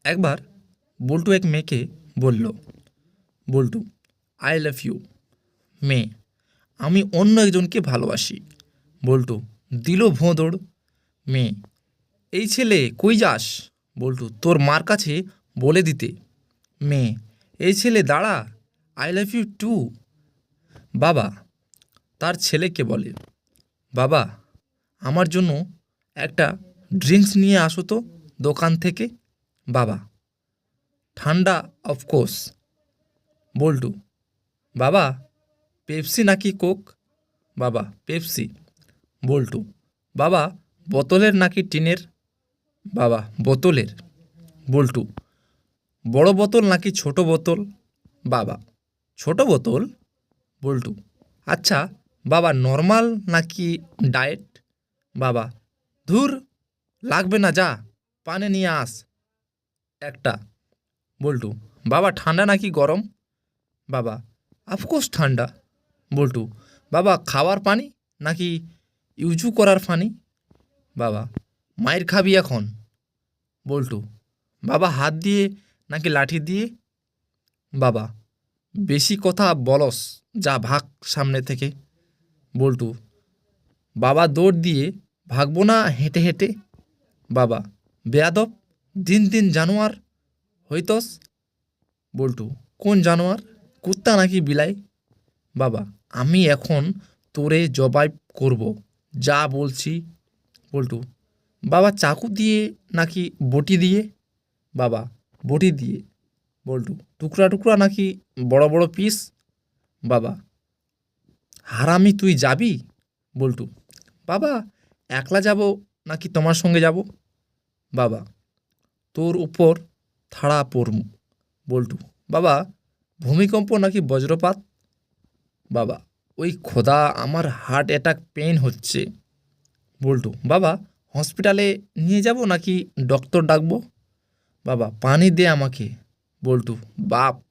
একবার বল্টু এক মেয়েকে বলল, বল্টু, আই লাভ ইউ। মেয়ে, আমি অন্য একজনকে ভালোবাসি। বল্টু দিল ভোঁদড়। মেয়ে, এই ছেলে কই যাস? বল্টু, তোর মার কাছে বলে দিতে। মেয়ে, এই ছেলে দাঁড়া, আই লাভ ইউ টু। বাবা তার ছেলেকে বলে, বাবা, আমার জন্য একটা ড্রিঙ্কস নিয়ে আসো তো দোকান থেকে। বাবা, ঠান্ডা অফকোর্স। বল্টু, বাবা, পেপসি নাকি কোক? বাবা, পেপসি। বল্টু, বাবা, বোতলের নাকি টিনের? বাবা, বোতলের। বল্টু, বড় বোতল নাকি ছোট বোতল? বাবা, ছোট বোতল। বল্টু, আচ্ছা বাবা, নর্মাল নাকি ডায়েট? বাবা, ধুর, লাগবে না, যা পানি নিয়ে আস একটা। বল্টু, বাবা, ঠান্ডা নাকি গরম? বাবা, অফকোর্স ঠান্ডা। বল্টু, বাবা, খাওয়ার পানি নাকি ইউজু করার পানি? বাবা, মায়ের খাবি এখন। বল্টু, বাবা, হাত দিয়ে নাকি লাঠি দিয়ে? বাবা, বেশি কথা বলস, যা ভাগ সামনে থেকে। বল্টু, বাবা, দৌড় দিয়ে ভাগবো না হেঁটে হেঁটে? বাবা, বেয়াদব, দিন দিন জানোয়ার হইতস। বল্টু, কোন জানোয়ার, কুত্তা নাকি বিলাই? বাবা, আমি এখন তোরে জবাই করব, যা বলছি। বল্টু, বাবা, চাকু দিয়ে নাকি বটি দিয়ে? বাবা, বটি দিয়ে। বল্টু, টুকরা টুকরা নাকি বড় বড় পিস? বাবা, হারামি, তুই যাবি? বল্টু, বাবা, একলা যাব নাকি তোমার সঙ্গে যাব? বাবা, তোর উপর থাড়া পড়মু। বল্টু, বাবা, ভূমিকম্প নাকি বজ্রপাত? বাবা, ওই খোদা, আমার হার্ট অ্যাটাক পেইন হচ্ছে। বল্টু, বাবা, হসপিটালে নিয়ে যাব নাকি ডক্টর ডাকবো? বাবা, পানি দে আমাকে। বল্টু, বাপ।